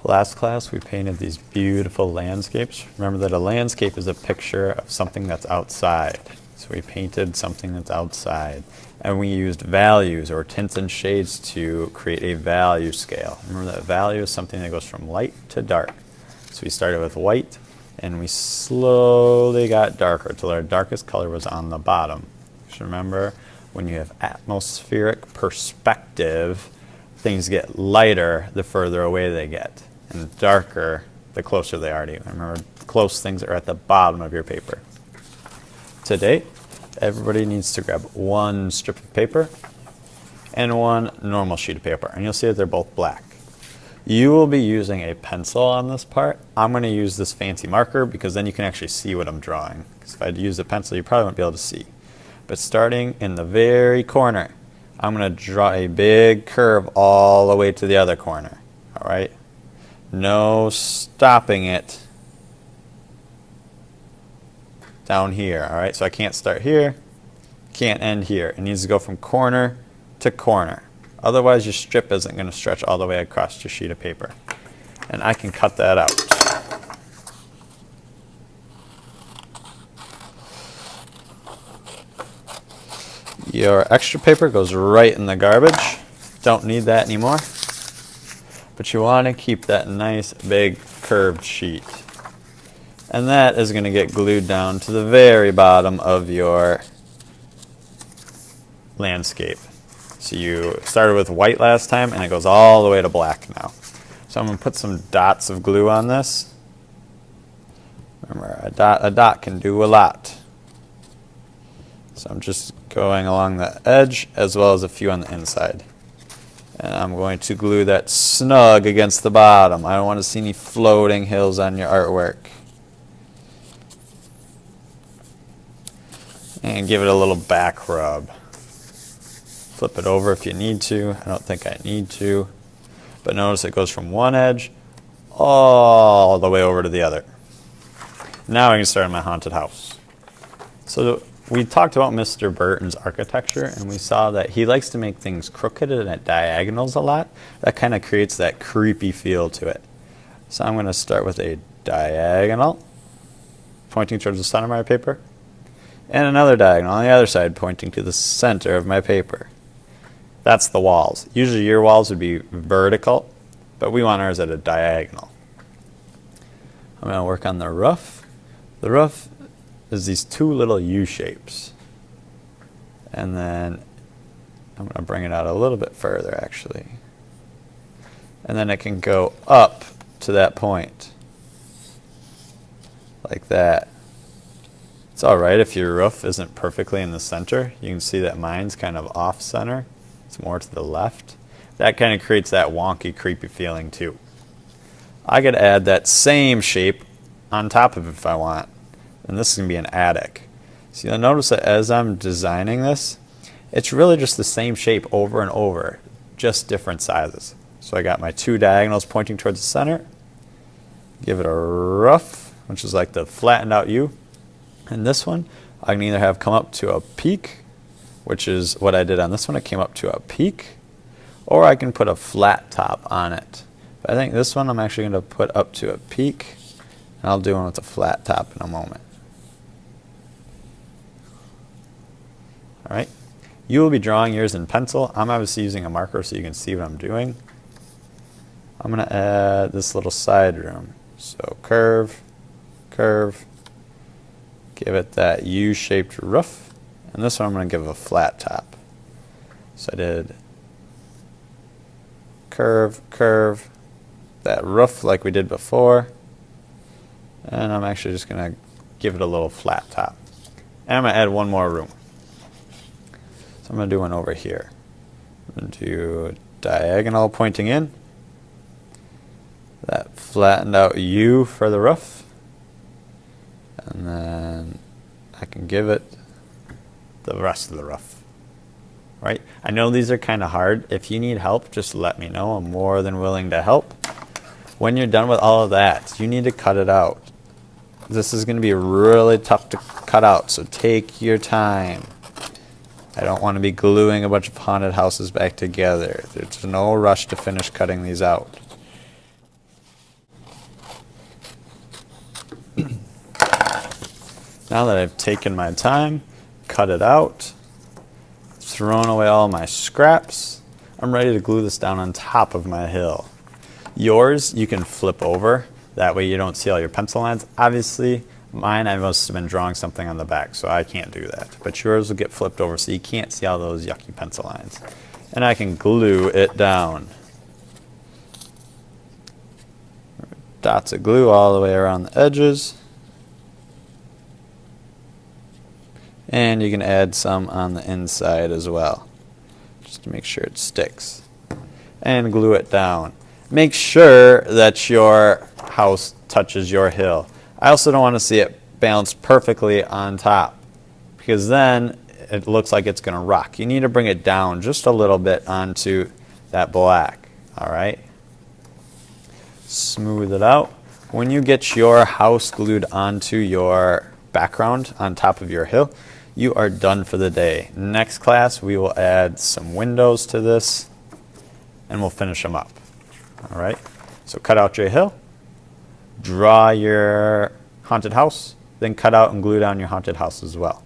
Last class we painted these beautiful landscapes. Remember that a landscape is a picture of something that's outside. So we painted something that's outside. And we used values or tints and shades to create a value scale. Remember that value is something that goes from light to dark. So we started with white and we slowly got darker until our darkest color was on the bottom. So remember, when you have atmospheric perspective, things get lighter the further away they get, and darker the closer they are to you. Remember, close things are at the bottom of your paper. Today, everybody needs to grab one strip of paper and one normal sheet of paper, and you'll see that they're both black. You will be using a pencil on this part. I'm going to use this fancy marker because then you can actually see what I'm drawing. Because if I'd used a pencil, you probably wouldn't be able to see. But starting in the very corner, I'm going to draw a big curve all the way to the other corner. All right? No stopping it down here. All right? So I can't start here, can't end here. It needs to go from corner to corner. Otherwise, your strip isn't going to stretch all the way across your sheet of paper. And I can cut that out. Your extra paper goes right in the garbage. Don't need that anymore. But you want to keep that nice big curved sheet. And that is going to get glued down to the very bottom of your landscape. So you started with white last time and it goes all the way to black now. So I'm going to put some dots of glue on this. Remember, a dot can do a lot. So I'm just going along the edge as well as a few on the inside. And I'm going to glue that snug against the bottom. I don't want to see any floating hills on your artwork. And give it a little back rub. Flip it over if you need to. I don't think I need to. But notice it goes from one edge all the way over to the other. Now I can start on my haunted house. So we talked about Mr. Burton's architecture, and we saw that he likes to make things crooked and at diagonals a lot. That kind of creates that creepy feel to it. So I'm going to start with a diagonal, pointing towards the center of my paper, and another diagonal on the other side, pointing to the center of my paper. That's the walls. Usually your walls would be vertical, but we want ours at a diagonal. I'm going to work on the roof. The roof is these two little U shapes. And then I'm going to bring it out a little bit further actually. And then it can go up to that point. Like that. It's alright if your roof isn't perfectly in the center. You can see that mine's kind of off center. It's more to the left. That kind of creates that wonky, creepy feeling too. I could add that same shape on top of it if I want. And this is going to be an attic. So you'll notice that as I'm designing this, it's really just the same shape over and over, just different sizes. So I got my two diagonals pointing towards the center. Give it a roof, which is like the flattened out U. And this one, I can either have come up to a peak, which is what I did on this one. It came up to a peak, or I can put a flat top on it. But I think this one I'm actually going to put up to a peak, and I'll do one with a flat top in a moment. Alright, you will be drawing yours in pencil. I'm obviously using a marker so you can see what I'm doing. I'm going to add this little side room. So curve, curve, give it that U-shaped roof. And this one I'm going to give a flat top. So I did curve, curve, that roof like we did before. And I'm actually just going to give it a little flat top. And I'm going to add one more room. So I'm going to do one over here. I'm going to do diagonal pointing in. That flattened out U for the roof. And then I can give it the rest of the roof. Right? I know these are kind of hard. If you need help, just let me know. I'm more than willing to help. When you're done with all of that, you need to cut it out. This is going to be really tough to cut out, so take your time. I don't want to be gluing a bunch of haunted houses back together. There's no rush to finish cutting these out. Now that I've taken my time, cut it out, thrown away all my scraps, I'm ready to glue this down on top of my hill. Yours, you can flip over. That way you don't see all your pencil lines. Obviously, mine, I must have been drawing something on the back, so I can't do that. But yours will get flipped over so you can't see all those yucky pencil lines. And I can glue it down. Dots of glue all the way around the edges. And you can add some on the inside as well, just to make sure it sticks. And glue it down. Make sure that your house touches your hill. I also don't want to see it balanced perfectly on top, because then it looks like it's going to rock. You need to bring it down just a little bit onto that black. All right. Smooth it out. When you get your house glued onto your background on top of your hill, you are done for the day. Next class, we will add some windows to this, and we'll finish them up. All right. So cut out your hill, draw your haunted house, then cut out and glue down your haunted house as well.